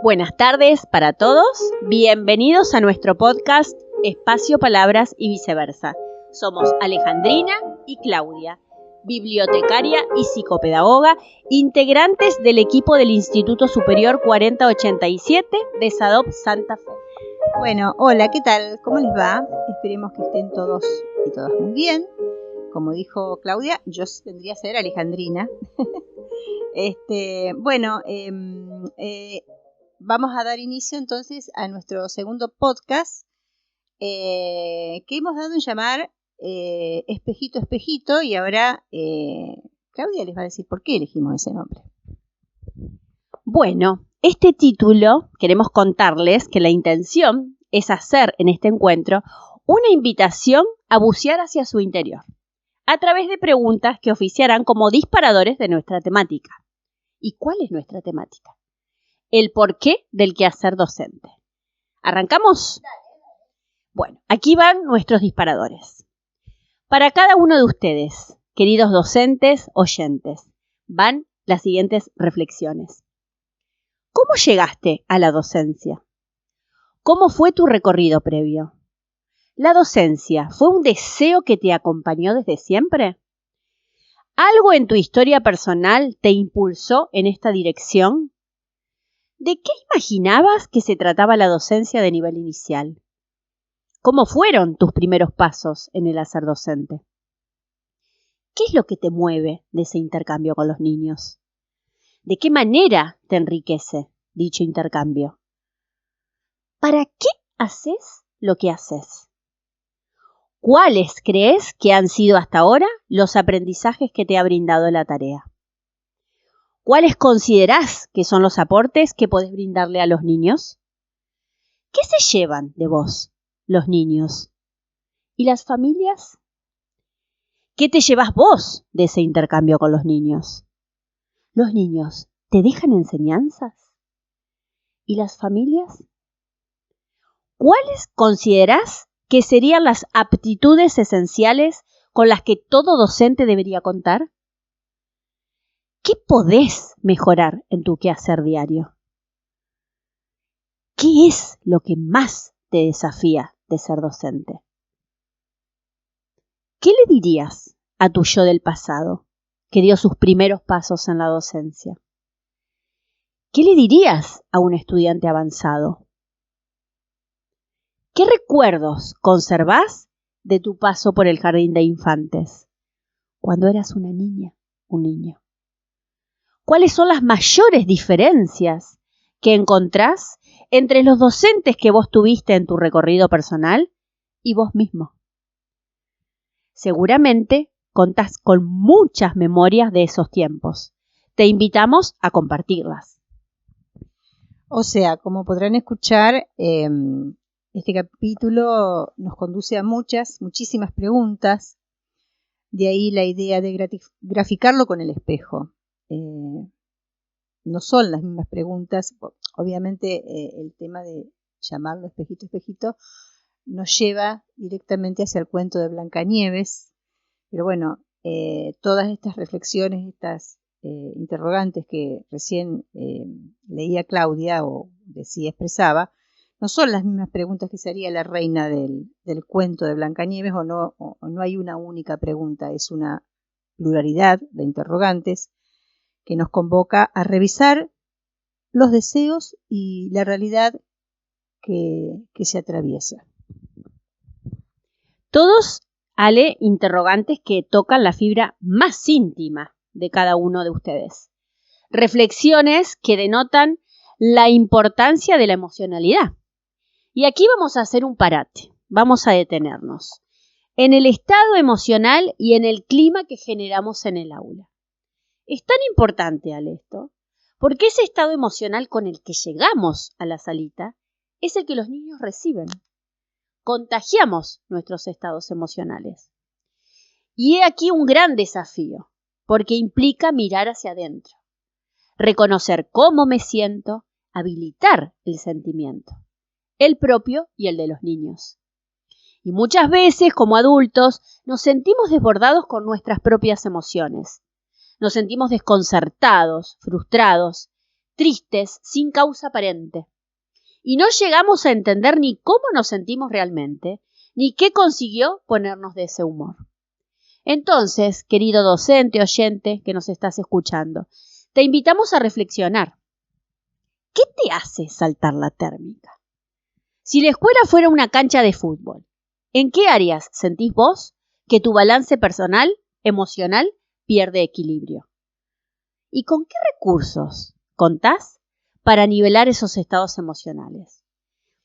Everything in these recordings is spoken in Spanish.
Buenas tardes para todos, bienvenidos a nuestro podcast Espacio Palabras y Viceversa. Somos Alejandrina y Claudia, bibliotecaria y psicopedagoga, integrantes del equipo del Instituto Superior 4087 de SADOP Santa Fe. Bueno, hola, ¿qué tal? ¿Cómo les va? Esperemos que estén todos y todas muy bien. Como dijo Claudia, yo tendría que ser Alejandrina. Vamos a dar inicio entonces a nuestro segundo podcast que hemos dado en llamar Espejito, Espejito, y ahora Claudia les va a decir por qué elegimos ese nombre. Bueno, este título queremos contarles que la intención es hacer en este encuentro una invitación a bucear hacia su interior, a través de preguntas que oficiarán como disparadores de nuestra temática. ¿Y cuál es nuestra temática? El porqué del quehacer docente. ¿Arrancamos? Bueno, aquí van nuestros disparadores. Para cada uno de ustedes, queridos docentes, oyentes, van las siguientes reflexiones. ¿Cómo llegaste a la docencia? ¿Cómo fue tu recorrido previo? ¿La docencia fue un deseo que te acompañó desde siempre? ¿Algo en tu historia personal te impulsó en esta dirección? ¿De qué imaginabas que se trataba la docencia de nivel inicial? ¿Cómo fueron tus primeros pasos en el hacer docente? ¿Qué es lo que te mueve de ese intercambio con los niños? ¿De qué manera te enriquece dicho intercambio? ¿Para qué haces lo que haces? ¿Cuáles crees que han sido hasta ahora los aprendizajes que te ha brindado la tarea? ¿Cuáles considerás que son los aportes que podés brindarle a los niños? ¿Qué se llevan de vos los niños? ¿Y las familias? ¿Qué te llevas vos de ese intercambio con los niños? ¿Los niños te dejan enseñanzas? ¿Y las familias? ¿Cuáles considerás que serían las aptitudes esenciales con las que todo docente debería contar? ¿Qué podés mejorar en tu quehacer diario? ¿Qué es lo que más te desafía de ser docente? ¿Qué le dirías a tu yo del pasado que dio sus primeros pasos en la docencia? ¿Qué le dirías a un estudiante avanzado? ¿Qué recuerdos conservás de tu paso por el jardín de infantes cuando eras una niña, un niño? ¿Cuáles son las mayores diferencias que encontrás entre los docentes que vos tuviste en tu recorrido personal y vos mismo? Seguramente contás con muchas memorias de esos tiempos. Te invitamos a compartirlas. O sea, como podrán escuchar, este capítulo nos conduce a muchísimas preguntas. De ahí la idea de graficarlo con el espejo. No son las mismas preguntas. Obviamente el tema de llamarlo espejito, espejito nos lleva directamente hacia el cuento de Blancanieves. Pero bueno, todas estas reflexiones, estas interrogantes que recién leía Claudia o decía, expresaba, no son las mismas preguntas que se haría la reina del cuento de Blancanieves, o no hay una única pregunta, es una pluralidad de interrogantes que nos convoca a revisar los deseos y la realidad que se atraviesa. Todos, Ale, interrogantes que tocan la fibra más íntima de cada uno de ustedes. Reflexiones que denotan la importancia de la emocionalidad. Y aquí vamos a hacer un parate, vamos a detenernos en el estado emocional y en el clima que generamos en el aula. Es tan importante, Ale, esto, porque ese estado emocional con el que llegamos a la salita es el que los niños reciben. Contagiamos nuestros estados emocionales. Y he aquí un gran desafío, porque implica mirar hacia adentro, reconocer cómo me siento, habilitar el sentimiento, el propio y el de los niños. Y muchas veces, como adultos, nos sentimos desbordados con nuestras propias emociones. Nos sentimos desconcertados, frustrados, tristes, sin causa aparente. Y no llegamos a entender ni cómo nos sentimos realmente, ni qué consiguió ponernos de ese humor. Entonces, querido docente, oyente que nos estás escuchando, te invitamos a reflexionar. ¿Qué te hace saltar la térmica? Si la escuela fuera una cancha de fútbol, ¿en qué áreas sentís vos que tu balance personal, emocional, pierde equilibrio? ¿Y con qué recursos contás para nivelar esos estados emocionales?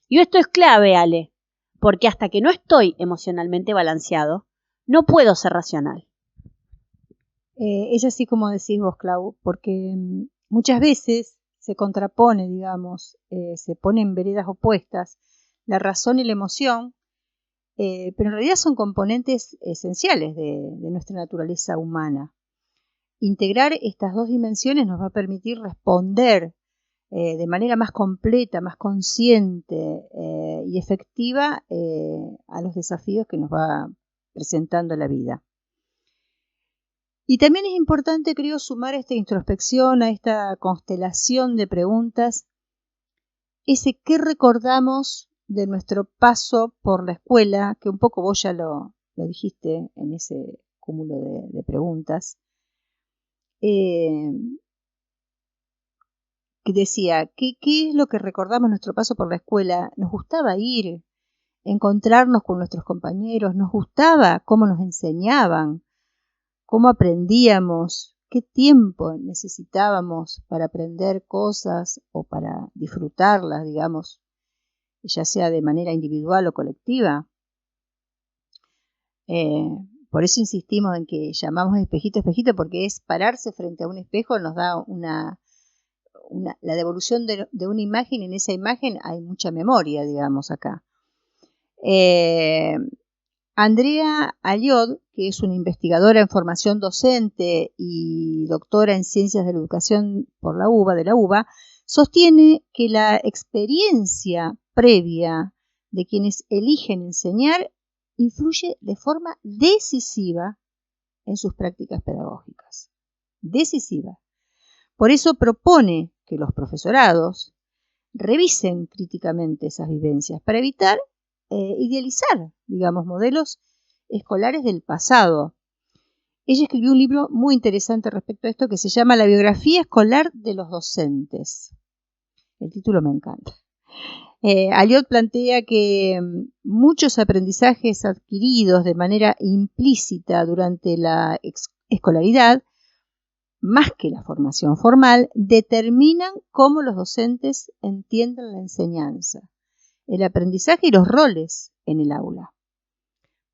Y esto es clave, Ale, porque hasta que no estoy emocionalmente balanceado, no puedo ser racional. Es así como decís vos, Clau, porque muchas veces se contrapone, digamos, se ponen en veredas opuestas la razón y la emoción, pero en realidad son componentes esenciales de nuestra naturaleza humana. Integrar estas dos dimensiones nos va a permitir responder de manera más completa, más consciente y efectiva a los desafíos que nos va presentando la vida. Y también es importante, creo, sumar a esta introspección, a esta constelación de preguntas, ese qué recordamos de nuestro paso por la escuela, que un poco vos ya lo dijiste en ese cúmulo de preguntas, que decía, ¿qué es lo que recordamos de nuestro paso por la escuela? ¿Nos gustaba ir, encontrarnos con nuestros compañeros? ¿Nos gustaba cómo nos enseñaban? ¿Cómo aprendíamos? ¿Qué tiempo necesitábamos para aprender cosas o para disfrutarlas, digamos, ya sea de manera individual o colectiva? Por eso insistimos en que llamamos espejito, espejito, porque es pararse frente a un espejo, nos da la devolución de una imagen, y en esa imagen hay mucha memoria, digamos, acá. Andrea Aliot, que es una investigadora en formación docente y doctora en ciencias de la educación por la UBA, sostiene que la experiencia previa de quienes eligen enseñar influye de forma decisiva en sus prácticas pedagógicas. Decisiva. Por eso propone que los profesorados revisen críticamente esas vivencias para evitar idealizar, digamos, modelos escolares del pasado. Ella escribió un libro muy interesante respecto a esto que se llama La biografía escolar de los docentes. El título me encanta. Aliot plantea que muchos aprendizajes adquiridos de manera implícita durante la escolaridad, más que la formación formal, determinan cómo los docentes entienden la enseñanza, el aprendizaje y los roles en el aula.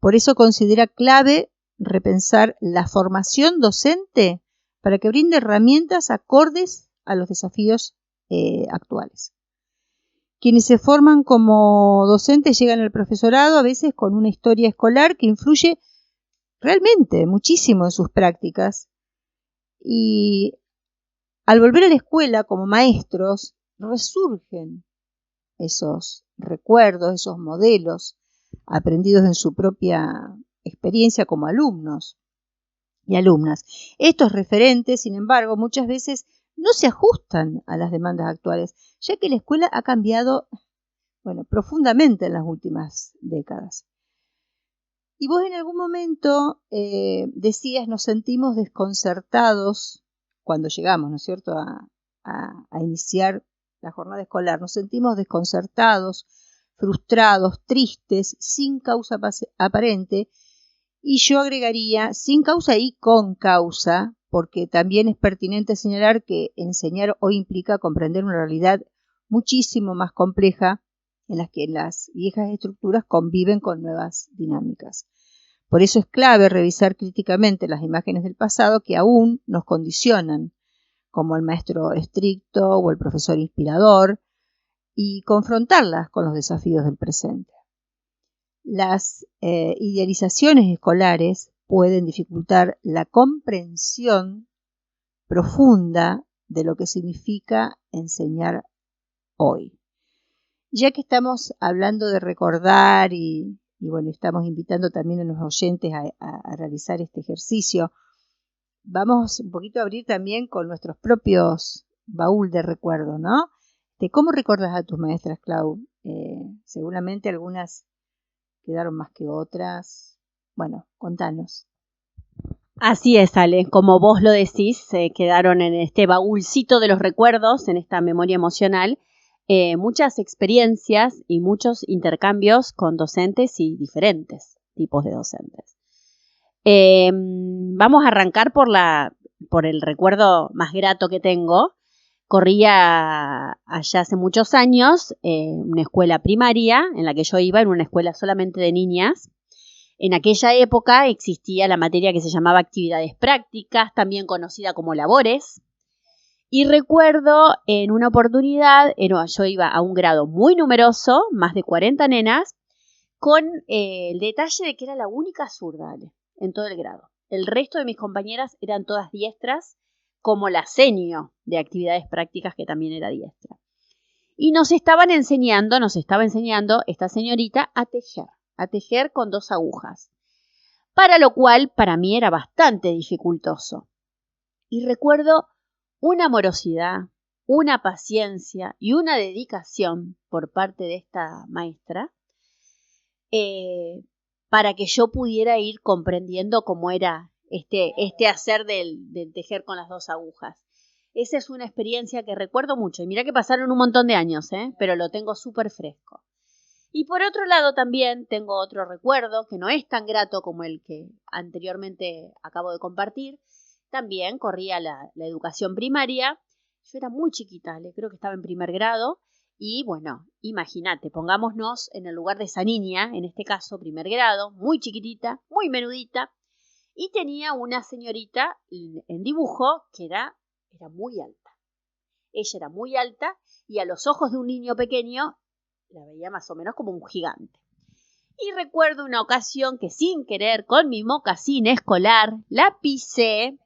Por eso considera clave repensar la formación docente para que brinde herramientas acordes a los desafíos actuales. Quienes se forman como docentes llegan al profesorado a veces con una historia escolar que influye realmente muchísimo en sus prácticas, y al volver a la escuela como maestros resurgen esos recuerdos, esos modelos aprendidos en su propia experiencia como alumnos y alumnas. Estos referentes, sin embargo, muchas veces no se ajustan a las demandas actuales, ya que la escuela ha cambiado, profundamente en las últimas décadas. Y vos en algún momento decías, nos sentimos desconcertados cuando llegamos, ¿no es cierto?, a iniciar la jornada escolar. Nos sentimos desconcertados, frustrados, tristes, sin causa aparente. Y yo agregaría sin causa y con causa, porque también es pertinente señalar que enseñar hoy implica comprender una realidad muchísimo más compleja en las que las viejas estructuras conviven con nuevas dinámicas. Por eso es clave revisar críticamente las imágenes del pasado que aún nos condicionan, como el maestro estricto o el profesor inspirador, y confrontarlas con los desafíos del presente. Las idealizaciones escolares pueden dificultar la comprensión profunda de lo que significa enseñar hoy. Ya que estamos hablando de recordar y estamos invitando también a los oyentes a realizar este ejercicio, vamos un poquito a abrir también con nuestros propios baúl de recuerdos, ¿no? ¿Cómo recuerdas a tus maestras, Clau? Seguramente algunas quedaron más que otras. Bueno, contanos. Así es, Ale, como vos lo decís, se quedaron en este baúlcito de los recuerdos, en esta memoria emocional, muchas experiencias y muchos intercambios con docentes y diferentes tipos de docentes. Vamos a arrancar por el recuerdo más grato que tengo. Corría allá hace muchos años una escuela primaria en la que yo iba, en una escuela solamente de niñas. En aquella época existía la materia que se llamaba actividades prácticas, también conocida como labores. Y recuerdo en una oportunidad, yo iba a un grado muy numeroso, más de 40 nenas, con el detalle de que era la única zurda en todo el grado. El resto de mis compañeras eran todas diestras, como la senio de actividades prácticas, que también era diestra. Y nos estaba enseñando esta señorita a tejer con 2 agujas, para lo cual para mí era bastante dificultoso. Y recuerdo una amorosidad, una paciencia y una dedicación por parte de esta maestra para que yo pudiera ir comprendiendo cómo era este hacer del tejer con las 2 agujas. Esa es una experiencia que recuerdo mucho. Y mirá que pasaron un montón de años, pero lo tengo súper fresco. Y por otro lado también tengo otro recuerdo que no es tan grato como el que anteriormente acabo de compartir. También corría la educación primaria. Yo era muy chiquita, creo que estaba en primer grado. Y bueno, imagínate, pongámonos en el lugar de esa niña, en este caso primer grado, muy chiquitita, muy menudita. Y tenía una señorita en dibujo que era muy alta. Ella era muy alta y a los ojos de un niño pequeño la veía más o menos como un gigante. Y recuerdo una ocasión que sin querer con mi mocasín escolar la pisé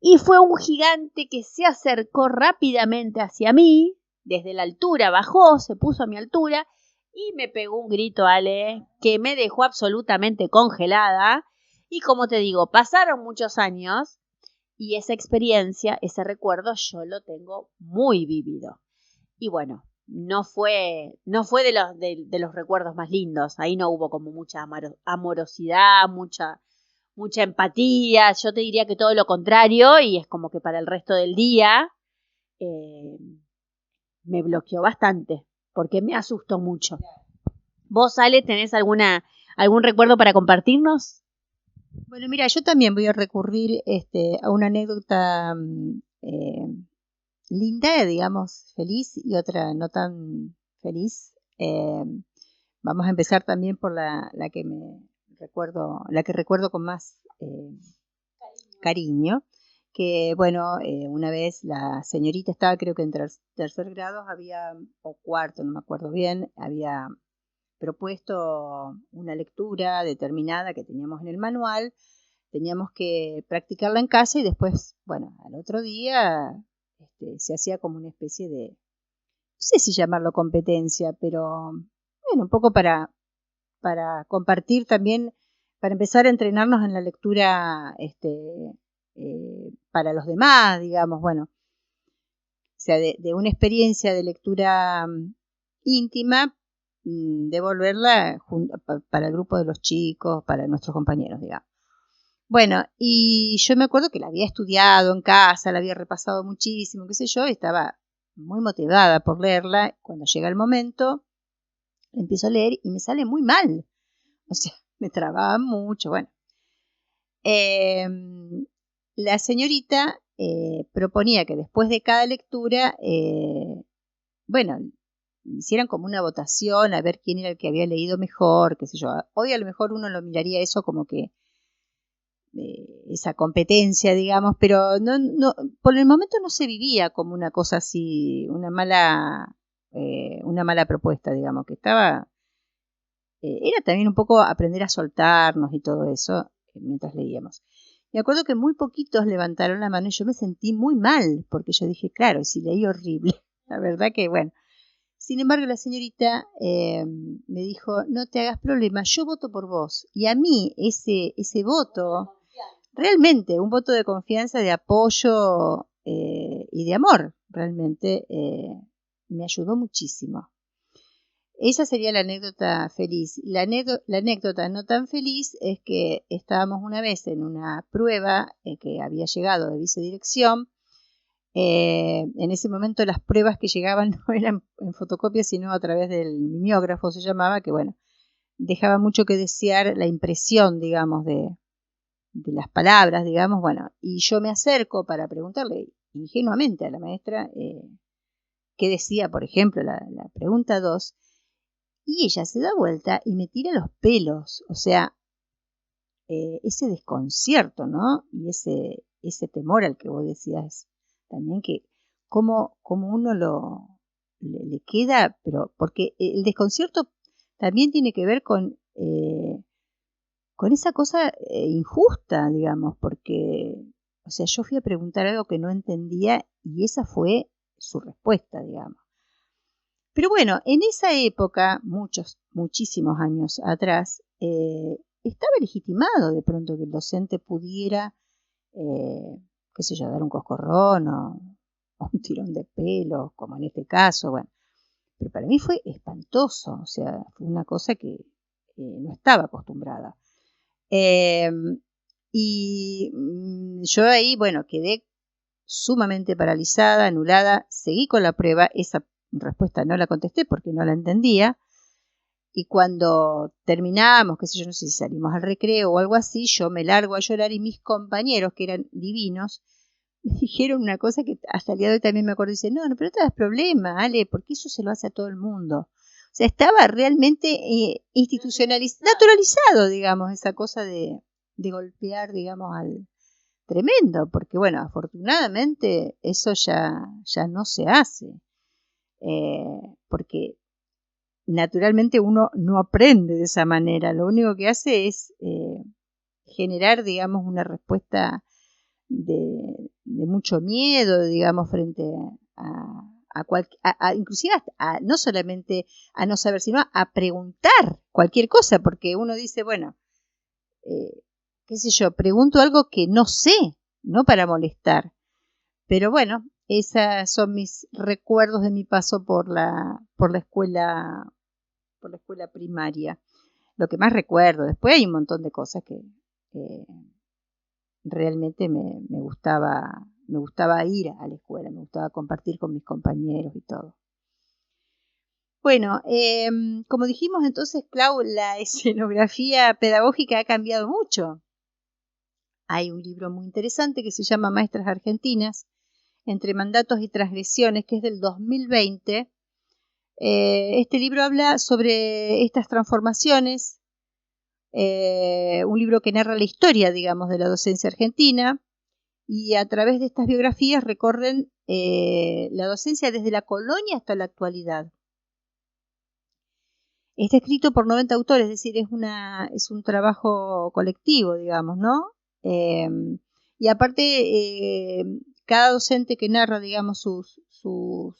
y fue un gigante que se acercó rápidamente hacia mí, desde la altura bajó, se puso a mi altura y me pegó un grito, Ale, que me dejó absolutamente congelada. Y como te digo, pasaron muchos años y esa experiencia, ese recuerdo yo lo tengo muy vívido. Y bueno, no fue de los recuerdos más lindos. Ahí no hubo como mucha amorosidad, mucha empatía. Yo te diría que todo lo contrario, y es como que para el resto del día me bloqueó bastante, porque me asustó mucho. ¿Vos, Ale, tenés algún recuerdo para compartirnos? Bueno, mira, yo también voy a recurrir a una anécdota linda, digamos, feliz, y otra no tan feliz. Vamos a empezar también por la que recuerdo con más cariño, que bueno, una vez la señorita estaba, creo que en tercer grado, o cuarto, no me acuerdo bien, había propuesto una lectura determinada que teníamos en el manual. Teníamos que practicarla en casa y después, bueno, al otro día se hacía como una especie de, no sé si llamarlo competencia, pero bueno, un poco para compartir también, para empezar a entrenarnos en la lectura para los demás, digamos, bueno, o sea, de una experiencia de lectura íntima, devolverla para el grupo de los chicos, para nuestros compañeros, digamos. Bueno, y yo me acuerdo que la había estudiado en casa, la había repasado muchísimo, qué sé yo, y estaba muy motivada por leerla. Cuando llega el momento, empiezo a leer y me sale muy mal. O sea, me trababa mucho, bueno. La señorita proponía que después de cada lectura, bueno, hicieran como una votación a ver quién era el que había leído mejor, qué sé yo. Hoy a lo mejor uno lo miraría eso como que esa competencia, digamos, pero no, por el momento no se vivía como una cosa así, una mala propuesta, digamos, que estaba, era también un poco aprender a soltarnos y todo eso mientras leíamos. Me acuerdo que muy poquitos levantaron la mano y yo me sentí muy mal, porque yo dije, claro, si leí horrible, la verdad que bueno. Sin embargo, la señorita me dijo, no te hagas problema, yo voto por vos. Y a mí ese voto, realmente un voto de confianza, de apoyo y de amor, realmente me ayudó muchísimo. Esa sería la anécdota feliz. La anécdota no tan feliz es que estábamos una vez en una prueba que había llegado de vicedirección. En ese momento las pruebas que llegaban no eran en fotocopia, sino a través del mimeógrafo, se llamaba, que bueno, dejaba mucho que desear la impresión, digamos, de las palabras, digamos, bueno, y yo me acerco para preguntarle ingenuamente a la maestra qué decía, por ejemplo, la pregunta 2, y ella se da vuelta y me tira los pelos, o sea, ese desconcierto, ¿no? Y ese temor al que vos decías también, que como uno le queda, pero porque el desconcierto también tiene que ver con esa cosa injusta, digamos, porque, o sea, yo fui a preguntar algo que no entendía y esa fue su respuesta, digamos. Pero bueno, en esa época, muchísimos años atrás, estaba legitimado de pronto que el docente pudiera, qué sé yo, dar un coscorrón o un tirón de pelo, como en este caso, bueno. Pero para mí fue espantoso, o sea, fue una cosa que no estaba acostumbrada. Y yo ahí, bueno, quedé sumamente paralizada, anulada, seguí con la prueba, esa respuesta no la contesté porque no la entendía, y cuando terminamos, qué sé yo, no sé si salimos al recreo o algo así, yo me largo a llorar y mis compañeros, que eran divinos, me dijeron una cosa que hasta el día de hoy también me acuerdo, dice, no, pero no te das problema, Ale, porque eso se lo hace a todo el mundo. O sea, estaba realmente institucionalizado, naturalizado, digamos, esa cosa de golpear, digamos, al tremendo, porque bueno, afortunadamente eso ya no se hace, porque naturalmente uno no aprende de esa manera, lo único que hace es generar, digamos, una respuesta de mucho miedo, digamos, frente inclusive no solamente a no saber, sino a preguntar cualquier cosa, porque uno dice, bueno, qué sé yo, pregunto algo que no sé, no para molestar, pero bueno, esos son mis recuerdos de mi paso por la escuela primaria. Lo que más recuerdo, después hay un montón de cosas que realmente me gustaba ir a la escuela, me gustaba compartir con mis compañeros y todo. Bueno, como dijimos entonces, Clau, la escenografía pedagógica ha cambiado mucho. Hay un libro muy interesante que se llama Maestras Argentinas, entre mandatos y transgresiones, que es del 2020. Este libro habla sobre estas transformaciones, un libro que narra la historia, digamos, de la docencia argentina, y a través de estas biografías recorren la docencia desde la colonia hasta la actualidad. Está escrito por 90 autores, es decir, es un trabajo colectivo, digamos, ¿no? Y aparte, cada docente que narra, digamos, su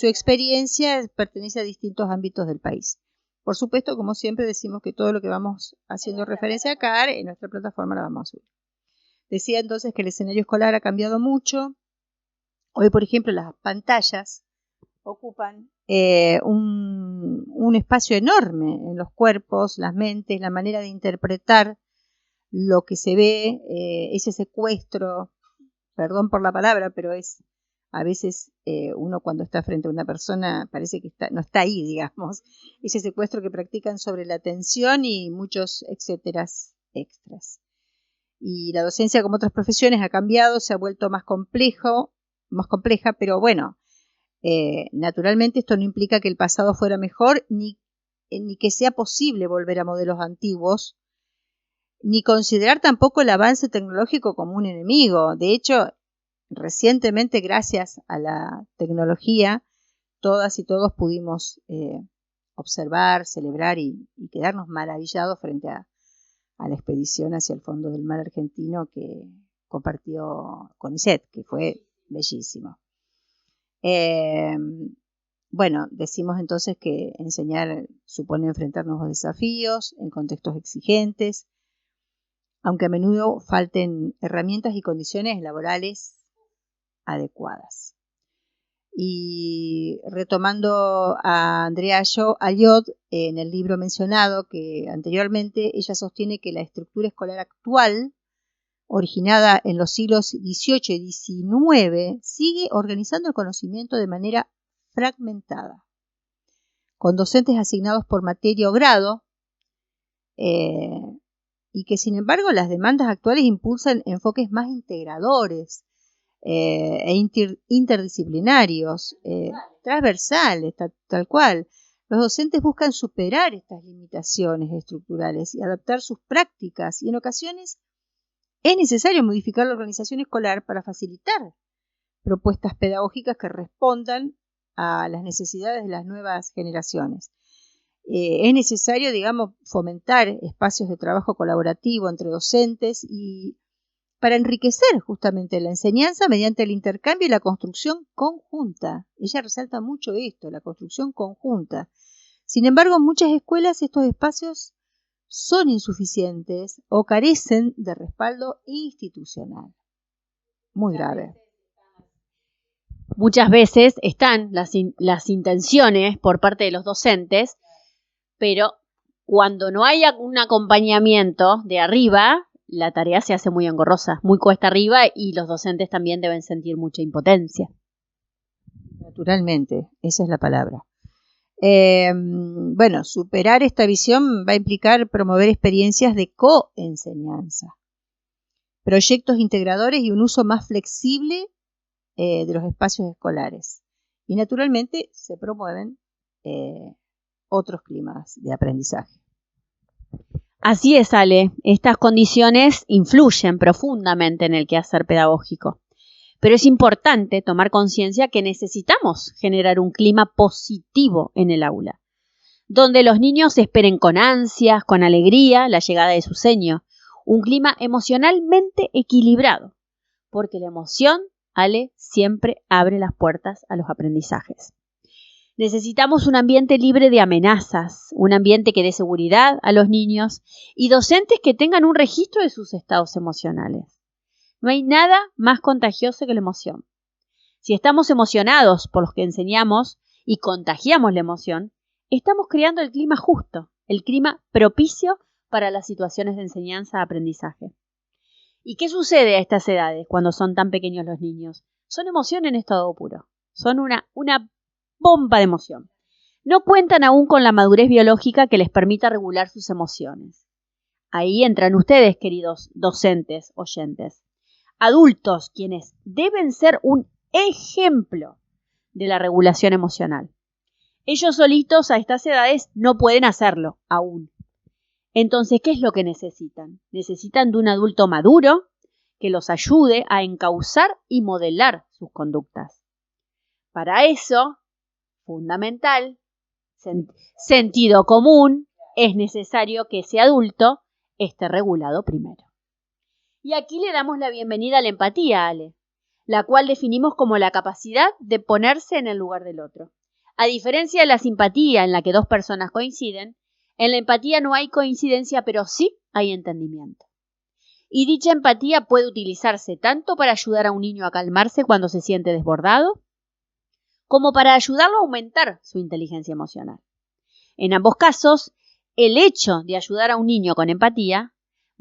experiencia pertenece a distintos ámbitos del país. Por supuesto, como siempre decimos que todo lo que vamos haciendo referencia acá en nuestra plataforma la vamos a subir. Decía entonces que el escenario escolar ha cambiado mucho. Hoy, por ejemplo, las pantallas ocupan un espacio enorme en los cuerpos, las mentes, la manera de interpretar lo que se ve, ese secuestro, perdón por la palabra, pero es a veces uno cuando está frente a una persona parece que no está ahí, digamos, ese secuestro que practican sobre la atención y muchos etcéteras extras. Y la docencia, como otras profesiones, ha cambiado, se ha vuelto más compleja, pero bueno, naturalmente esto no implica que el pasado fuera mejor, ni que sea posible volver a modelos antiguos, ni considerar tampoco el avance tecnológico como un enemigo. De hecho, recientemente, gracias a la tecnología, todas y todos pudimos observar, celebrar y quedarnos maravillados frente a la expedición hacia el fondo del mar argentino que compartió CONICET, que fue bellísimo. Bueno, decimos entonces que enseñar supone enfrentar nuevos desafíos en contextos exigentes, aunque a menudo falten herramientas y condiciones laborales adecuadas. Y retomando a Andrea Ayotte, en el libro mencionado que anteriormente, ella sostiene que la estructura escolar actual, originada en los siglos XVIII y XIX, sigue organizando el conocimiento de manera fragmentada, con docentes asignados por materia o grado, y que sin embargo las demandas actuales impulsan enfoques más integradores e interdisciplinarios, transversales, tal cual. Los docentes buscan superar estas limitaciones estructurales y adaptar sus prácticas, y en ocasiones es necesario modificar la organización escolar para facilitar propuestas pedagógicas que respondan a las necesidades de las nuevas generaciones. Es necesario, fomentar espacios de trabajo colaborativo entre docentes y para enriquecer justamente la enseñanza mediante el intercambio y la construcción conjunta. Ella resalta mucho esto, la construcción conjunta. Sin embargo, en muchas escuelas estos espacios son insuficientes o carecen de respaldo institucional. Muy grave. Muchas veces están las intenciones por parte de los docentes, pero cuando no hay un acompañamiento de arriba, la tarea se hace muy engorrosa, muy cuesta arriba, y los docentes también deben sentir mucha impotencia. Naturalmente, esa es la palabra. Superar esta visión va a implicar promover experiencias de coenseñanza, proyectos integradores y un uso más flexible de los espacios escolares. Y naturalmente se promueven otros climas de aprendizaje. Así es, Ale. Estas condiciones influyen profundamente en el quehacer pedagógico. Pero es importante tomar conciencia que necesitamos generar un clima positivo en el aula, donde los niños esperen con ansias, con alegría, la llegada de su seño. Un clima emocionalmente equilibrado, porque la emoción, Ale, siempre abre las puertas a los aprendizajes. Necesitamos un ambiente libre de amenazas, un ambiente que dé seguridad a los niños y docentes que tengan un registro de sus estados emocionales. No hay nada más contagioso que la emoción. Si estamos emocionados por los que enseñamos y contagiamos la emoción, estamos creando el clima justo, el clima propicio para las situaciones de enseñanza-aprendizaje. ¿Y qué sucede a estas edades cuando son tan pequeños los niños? Son emoción en estado puro. Son una bomba de emoción. No cuentan aún con la madurez biológica que les permita regular sus emociones. Ahí entran ustedes, queridos docentes, oyentes. Adultos, quienes deben ser un ejemplo de la regulación emocional. Ellos solitos a estas edades no pueden hacerlo aún. Entonces, ¿qué es lo que necesitan? Necesitan de un adulto maduro que los ayude a encauzar y modelar sus conductas. Para eso, fundamental, sentido común, es necesario que ese adulto esté regulado primero. Y aquí le damos la bienvenida a la empatía, Ale, la cual definimos como la capacidad de ponerse en el lugar del otro. A diferencia de la simpatía en la que dos personas coinciden, en la empatía no hay coincidencia, pero sí hay entendimiento. Y dicha empatía puede utilizarse tanto para ayudar a un niño a calmarse cuando se siente desbordado, como para ayudarlo a aumentar su inteligencia emocional. En ambos casos, el hecho de ayudar a un niño con empatía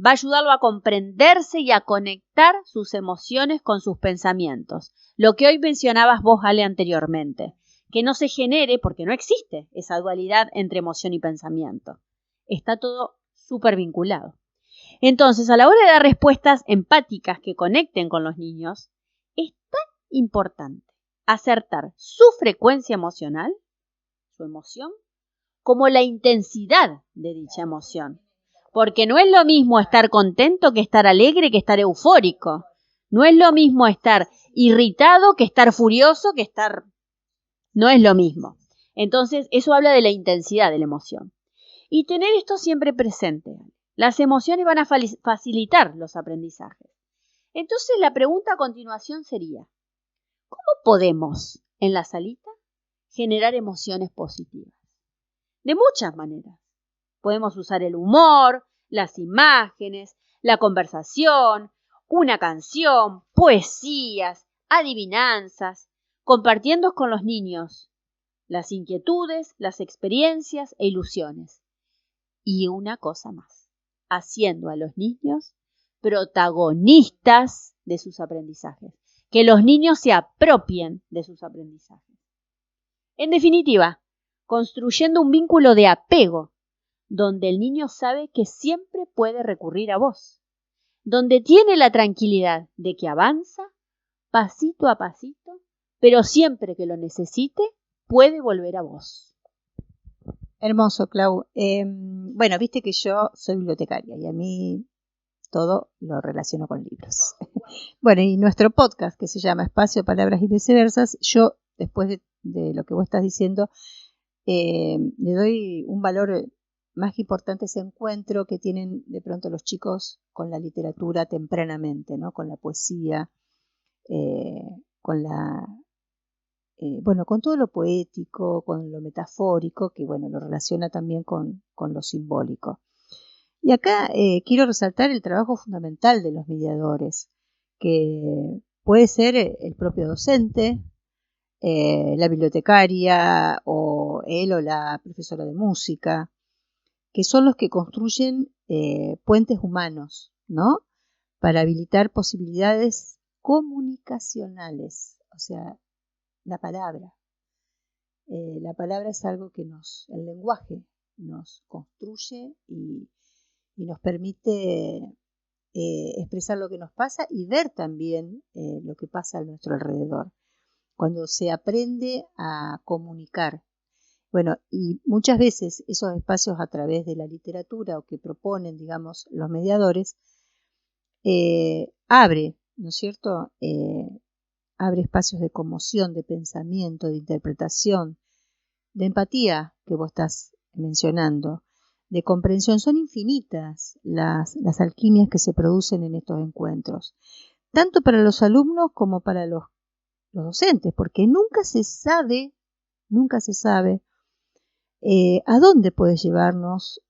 va a ayudarlo a comprenderse y a conectar sus emociones con sus pensamientos. Lo que hoy mencionabas vos, Ale, anteriormente. Que no se genere, porque no existe esa dualidad entre emoción y pensamiento. Está todo súper vinculado. Entonces, a la hora de dar respuestas empáticas que conecten con los niños, es tan importante acertar su frecuencia emocional, su emoción, como la intensidad de dicha emoción. Porque no es lo mismo estar contento que estar alegre, que estar eufórico. No es lo mismo estar irritado que estar furioso, que estar... No es lo mismo. Entonces, eso habla de la intensidad de la emoción. Y tener esto siempre presente. Las emociones van a facilitar los aprendizajes. Entonces, la pregunta a continuación sería, ¿cómo podemos, en la salita, generar emociones positivas? De muchas maneras. Podemos usar el humor, las imágenes, la conversación, una canción, poesías, adivinanzas, compartiendo con los niños las inquietudes, las experiencias e ilusiones. Y una cosa más, haciendo a los niños protagonistas de sus aprendizajes, que los niños se apropien de sus aprendizajes. En definitiva, construyendo un vínculo de apego, donde el niño sabe que siempre puede recurrir a vos, donde tiene la tranquilidad de que avanza pasito a pasito, pero siempre que lo necesite, puede volver a vos. Hermoso, Clau. Bueno, viste que yo soy bibliotecaria y a mí todo lo relaciono con libros. Bueno, y nuestro podcast que se llama Espacio, Palabras y Viceversas, yo, después de lo que vos estás diciendo, le doy un valor más importante a ese encuentro que tienen de pronto los chicos con la literatura tempranamente, ¿no? Con la poesía, con la... bueno, con todo lo poético, con lo metafórico, que bueno, lo relaciona también con lo simbólico. Y acá quiero resaltar el trabajo fundamental de los mediadores, que puede ser el propio docente, la bibliotecaria o él o la profesora de música, que son los que construyen puentes humanos, ¿no? Para habilitar posibilidades comunicacionales, o sea, la palabra. La palabra es algo que el lenguaje nos construye y nos permite expresar lo que nos pasa y ver también lo que pasa a nuestro alrededor. Cuando se aprende a comunicar. Bueno, y muchas veces esos espacios a través de la literatura o que proponen, digamos, los mediadores, abre, ¿no es cierto? Abre espacios de conmoción, de pensamiento, de interpretación, de empatía que vos estás mencionando, de comprensión. Son infinitas las alquimias que se producen en estos encuentros, tanto para los alumnos como para los docentes, porque nunca se sabe a dónde puede llevarnos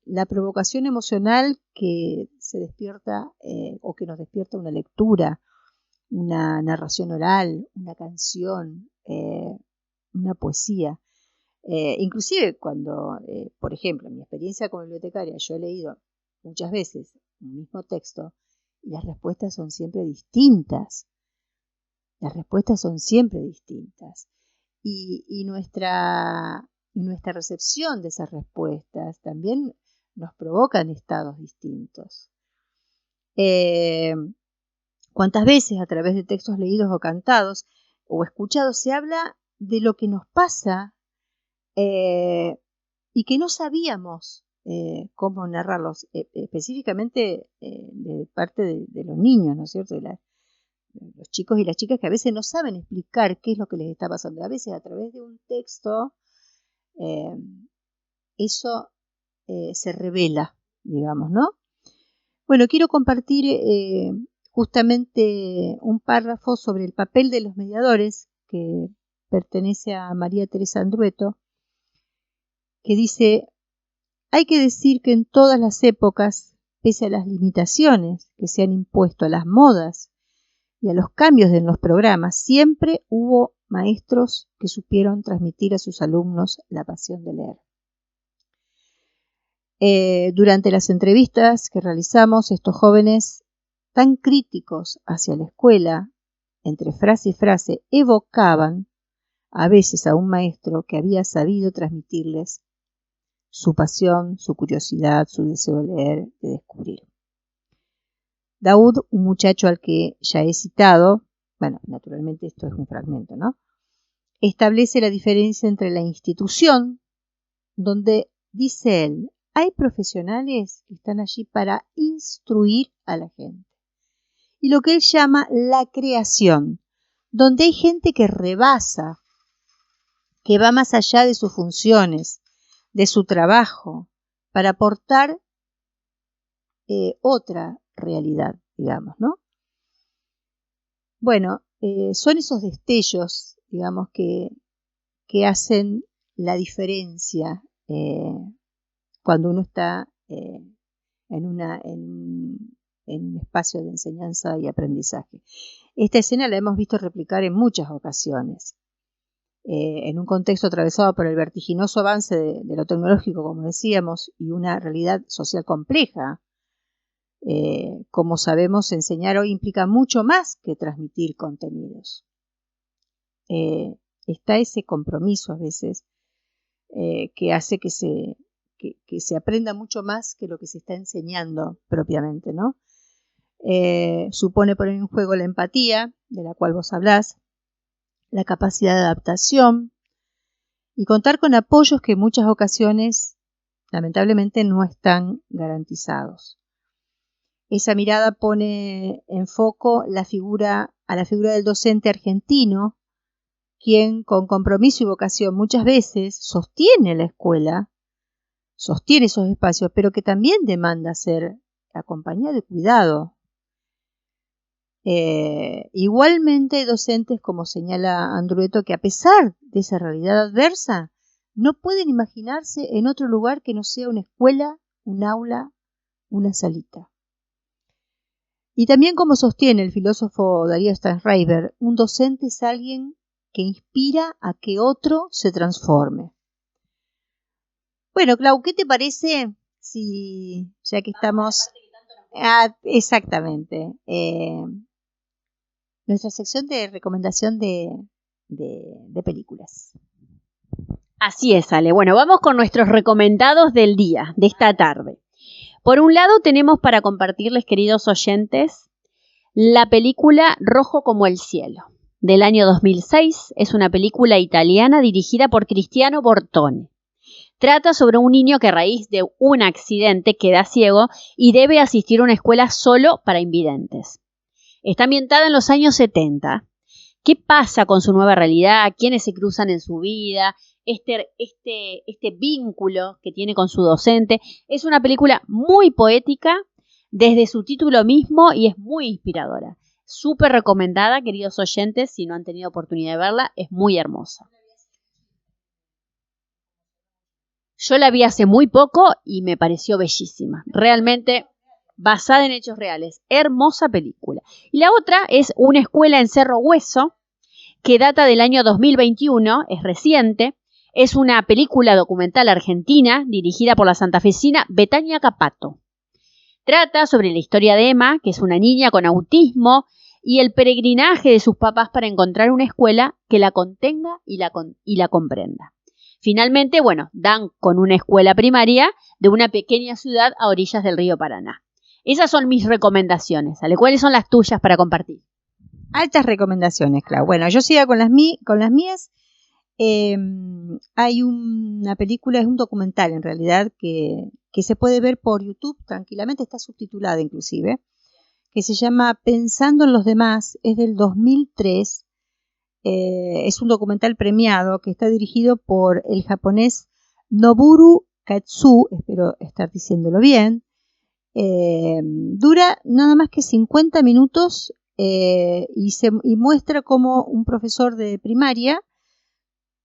la provocación emocional que se despierta o que nos despierta una lectura, una narración oral, una canción, una poesía. Inclusive cuando, por ejemplo, en mi experiencia como bibliotecaria, yo he leído muchas veces un mismo texto y las respuestas son siempre distintas. Y nuestra recepción de esas respuestas también nos provocan estados distintos. ¿Cuántas veces a través de textos leídos o cantados o escuchados se habla de lo que nos pasa y que no sabíamos cómo narrarlos, específicamente de parte de los niños, ¿no es cierto? De los chicos y las chicas que a veces no saben explicar qué es lo que les está pasando. A veces a través de un texto eso se revela, digamos, ¿no? Bueno, quiero compartir justamente un párrafo sobre el papel de los mediadores que pertenece a María Teresa Andrueto, que dice: hay que decir que en todas las épocas, pese a las limitaciones que se han impuesto a las modas y a los cambios en los programas, siempre hubo maestros que supieron transmitir a sus alumnos la pasión de leer. Durante las entrevistas que realizamos, estos jóvenes tan críticos hacia la escuela, entre frase y frase, evocaban a veces a un maestro que había sabido transmitirles su pasión, su curiosidad, su deseo de leer, de descubrir. Daoud, un muchacho al que ya he citado, bueno, naturalmente esto es un fragmento, ¿no? Establece la diferencia entre la institución, donde, dice él, hay profesionales que están allí para instruir a la gente, y lo que él llama la creación, donde hay gente que rebasa, que va más allá de sus funciones, de su trabajo, para aportar otra realidad, digamos, ¿no? Bueno, son esos destellos, digamos, que hacen la diferencia cuando uno está en un espacio de enseñanza y aprendizaje. Esta escena la hemos visto replicar en muchas ocasiones. En un contexto atravesado por el vertiginoso avance de lo tecnológico, como decíamos, y una realidad social compleja. Como sabemos, enseñar hoy implica mucho más que transmitir contenidos. Está ese compromiso a veces que hace que se aprenda mucho más que lo que se está enseñando propiamente, ¿no? Supone poner en juego la empatía, de la cual vos hablás, la capacidad de adaptación y contar con apoyos que en muchas ocasiones, lamentablemente, no están garantizados. Esa mirada pone en foco a la figura del docente argentino, quien con compromiso y vocación muchas veces sostiene la escuela, sostiene esos espacios, pero que también demanda ser acompañado y cuidado. Igualmente hay docentes, como señala Andrueto, que a pesar de esa realidad adversa, no pueden imaginarse en otro lugar que no sea una escuela, un aula, una salita. Y también, como sostiene el filósofo Darío Stanraiver, un docente es alguien que inspira a que otro se transforme. Bueno, Clau, ¿qué te parece si, ya que estamos... exactamente. Nuestra sección de recomendación de películas. Así es, Ale. Bueno, vamos con nuestros recomendados del día, de esta tarde. Por un lado, tenemos para compartirles, queridos oyentes, la película Rojo como el cielo, del año 2006. Es una película italiana dirigida por Cristiano Bortone. Trata sobre un niño que a raíz de un accidente queda ciego y debe asistir a una escuela solo para invidentes. Está ambientada en los años 70. ¿Qué pasa con su nueva realidad? ¿Quiénes se cruzan en su vida? Este vínculo que tiene con su docente. Es una película muy poética desde su título mismo y es muy inspiradora. Súper recomendada, queridos oyentes, si no han tenido oportunidad de verla, es muy hermosa. Yo la vi hace muy poco y me pareció bellísima. Realmente basada en hechos reales. Hermosa película. Y la otra es Una escuela en Cerro Hueso, que data del año 2021, es reciente. Es una película documental argentina dirigida por la santafesina Betania Capato. Trata sobre la historia de Emma, que es una niña con autismo, y el peregrinaje de sus papás para encontrar una escuela que la contenga y la comprenda. Finalmente, dan con una escuela primaria de una pequeña ciudad a orillas del río Paraná. Esas son mis recomendaciones. ¿Ale? ¿Cuáles son las tuyas para compartir? Altas recomendaciones, Clau. Bueno, yo sigo con las mías. Hay una película, es un documental en realidad, que se puede ver por YouTube tranquilamente, está subtitulada inclusive, que se llama Pensando en los demás, es del 2003. Es un documental premiado que está dirigido por el japonés Noboru Katsu, espero estar diciéndolo bien. Dura nada más que 50 minutos y muestra cómo un profesor de primaria,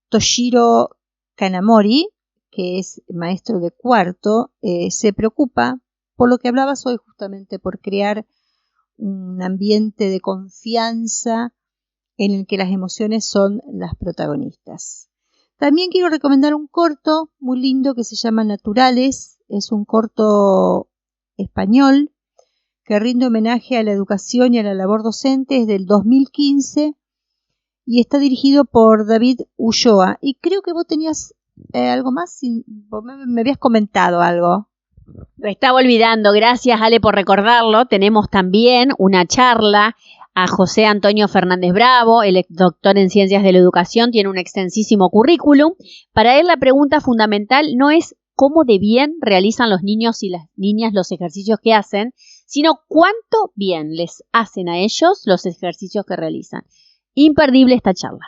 Toshiro Kanamori, que es maestro de cuarto, se preocupa por lo que hablabas hoy justamente, por crear un ambiente de confianza en el que las emociones son las protagonistas. También quiero recomendar un corto muy lindo que se llama Naturales. Es un corto español que rinde homenaje a la educación y a la labor docente. Es del 2015 y está dirigido por David Ulloa. Y creo que vos tenías algo más, me habías comentado algo. Lo estaba olvidando, gracias Ale por recordarlo. Tenemos también una charla a José Antonio Fernández Bravo, el doctor en Ciencias de la Educación, tiene un extensísimo currículum. Para él la pregunta fundamental no es cómo de bien realizan los niños y las niñas los ejercicios que hacen, sino cuánto bien les hacen a ellos los ejercicios que realizan. Imperdible esta charla.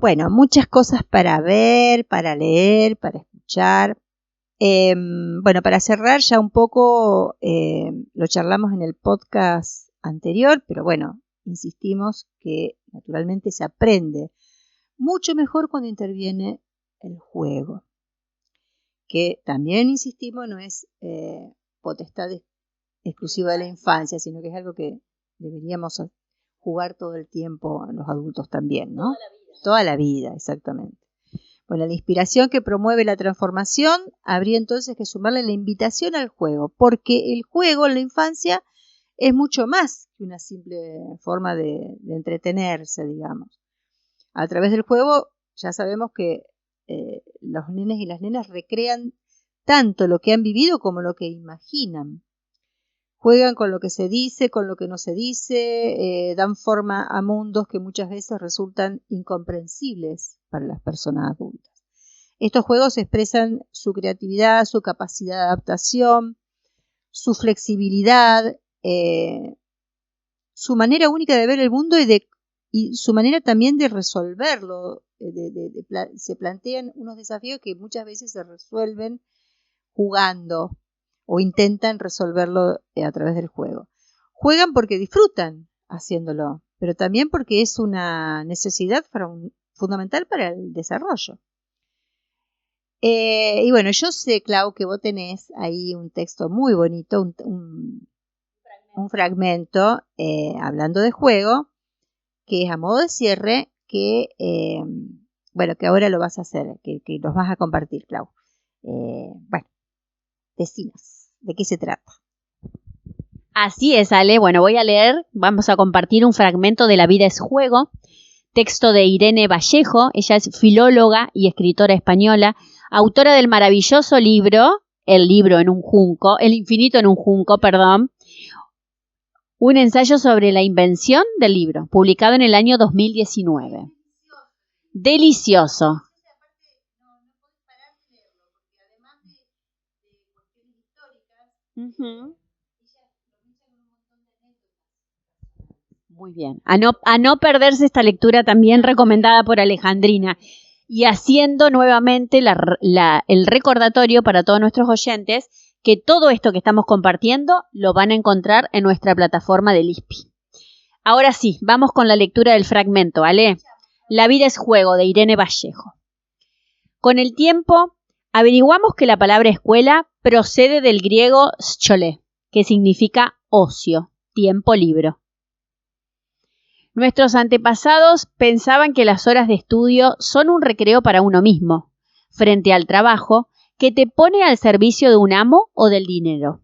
Bueno, muchas cosas para ver, para leer, para escuchar. Bueno, para cerrar ya un poco, lo charlamos en el podcast anterior, pero bueno, insistimos que naturalmente se aprende mucho mejor cuando interviene el juego, que también insistimos no es potestad exclusiva de la infancia, sino que es algo que deberíamos jugar todo el tiempo los adultos también, ¿no? Toda la vida, exactamente. Bueno, la inspiración que promueve la transformación habría entonces que sumarle la invitación al juego, porque el juego en la infancia es mucho más que una simple forma de entretenerse, digamos. A través del juego ya sabemos que los nenes y las nenas recrean tanto lo que han vivido como lo que imaginan. Juegan con lo que se dice, con lo que no se dice, dan forma a mundos que muchas veces resultan incomprensibles para las personas adultas. Estos juegos expresan su creatividad, su capacidad de adaptación, su flexibilidad, su manera única de ver el mundo y su manera también de resolverlo. Se plantean unos desafíos que muchas veces se resuelven jugando o intentan resolverlo a través del juego. Juegan porque disfrutan haciéndolo, pero también porque es una necesidad fundamental para el desarrollo. Y bueno, yo sé, Clau, que vos tenés ahí un texto muy bonito, un fragmento hablando de juego, que es a modo de cierre, que ahora lo vas a hacer, que los vas a compartir, Clau. Decinos, ¿de qué se trata? Así es, Ale. Bueno, vamos a compartir un fragmento de La vida es juego, texto de Irene Vallejo. Ella es filóloga y escritora española, autora del maravilloso libro, El infinito en un junco, un ensayo sobre la invención del libro, publicado en el año 2019. Delicioso. Muy bien. A no perderse esta lectura también recomendada por Alejandrina. Y haciendo nuevamente el recordatorio para todos nuestros oyentes que todo esto que estamos compartiendo lo van a encontrar en nuestra plataforma del ISPI. Ahora sí, vamos con la lectura del fragmento, ¿vale? La vida es juego, de Irene Vallejo. Con el tiempo, averiguamos que la palabra escuela procede del griego schole, que significa ocio, tiempo libre. Nuestros antepasados pensaban que las horas de estudio son un recreo para uno mismo, frente al trabajo que te pone al servicio de un amo o del dinero.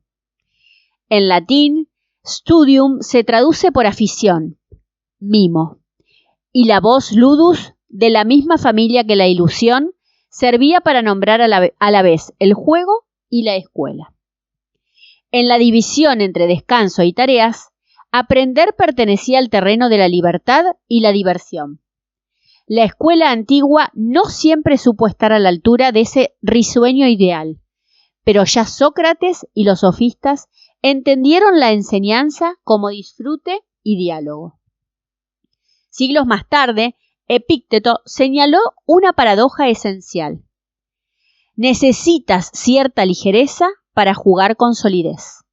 En latín, studium se traduce por afición, mimo, y la voz ludus, de la misma familia que la ilusión, servía para nombrar a la vez el juego y la escuela. En la división entre descanso y tareas, aprender pertenecía al terreno de la libertad y la diversión. La escuela antigua no siempre supo estar a la altura de ese risueño ideal, pero ya Sócrates y los sofistas entendieron la enseñanza como disfrute y diálogo. Siglos más tarde, Epícteto señaló una paradoja esencial. Necesitas cierta ligereza para jugar con solidez.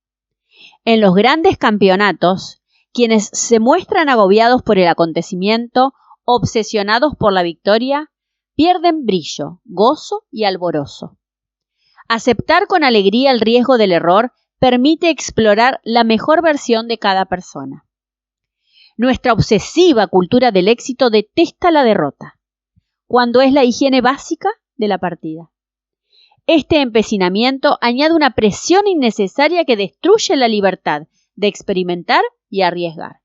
En los grandes campeonatos, quienes se muestran agobiados por el acontecimiento, obsesionados por la victoria, pierden brillo, gozo y alborozo. Aceptar con alegría el riesgo del error permite explorar la mejor versión de cada persona. Nuestra obsesiva cultura del éxito detesta la derrota, cuando es la higiene básica de la partida. Este empecinamiento añade una presión innecesaria que destruye la libertad de experimentar y arriesgar.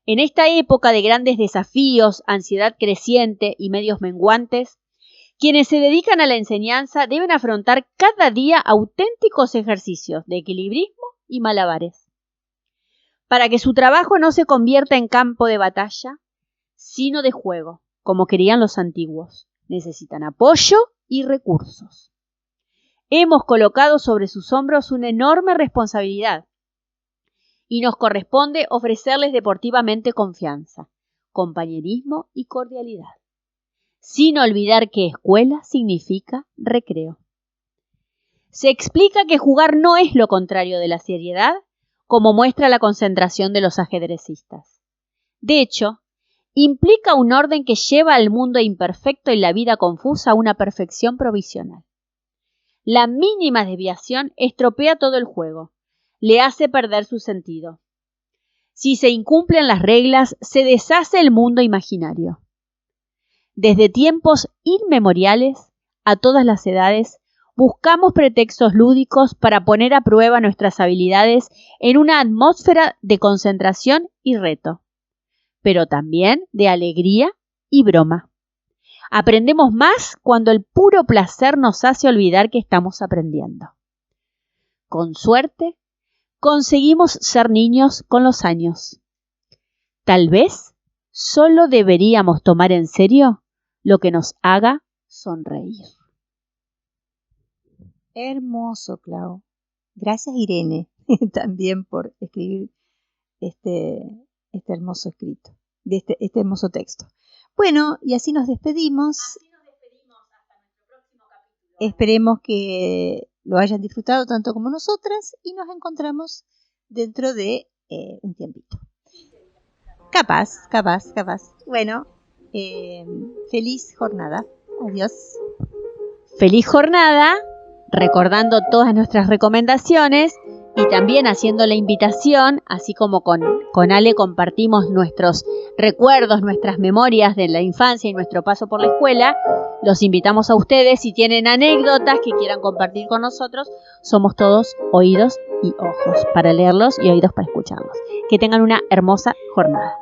En esta época de grandes desafíos, ansiedad creciente y medios menguantes, quienes se dedican a la enseñanza deben afrontar cada día auténticos ejercicios de equilibrismo y malabares. Para que su trabajo no se convierta en campo de batalla, sino de juego, como querían los antiguos, necesitan apoyo y recursos. Hemos colocado sobre sus hombros una enorme responsabilidad y nos corresponde ofrecerles deportivamente confianza, compañerismo y cordialidad, sin olvidar que escuela significa recreo. Se explica que jugar no es lo contrario de la seriedad, como muestra la concentración de los ajedrecistas. De hecho, implica un orden que lleva al mundo imperfecto y la vida confusa a una perfección provisional. La mínima desviación estropea todo el juego, le hace perder su sentido. Si se incumplen las reglas, se deshace el mundo imaginario. Desde tiempos inmemoriales, a todas las edades, buscamos pretextos lúdicos para poner a prueba nuestras habilidades en una atmósfera de concentración y reto, pero también de alegría y broma. Aprendemos más cuando el puro placer nos hace olvidar que estamos aprendiendo. Con suerte, conseguimos ser niños con los años. Tal vez solo deberíamos tomar en serio lo que nos haga sonreír. Hermoso, Clau. Gracias, Irene, también por escribir este hermoso escrito, este hermoso texto. Bueno, y así nos despedimos. Hasta nuestro próximo capítulo. Esperemos que lo hayan disfrutado tanto como nosotras y nos encontramos dentro de un tiempito. Capaz. Bueno, feliz jornada. Adiós. Feliz jornada, recordando todas nuestras recomendaciones y también haciendo la invitación, así como con Ale compartimos nuestros recuerdos, nuestras memorias de la infancia y nuestro paso por la escuela. Los invitamos a ustedes, si tienen anécdotas que quieran compartir con nosotros, somos todos oídos y ojos para leerlos y oídos para escucharlos. Que tengan una hermosa jornada.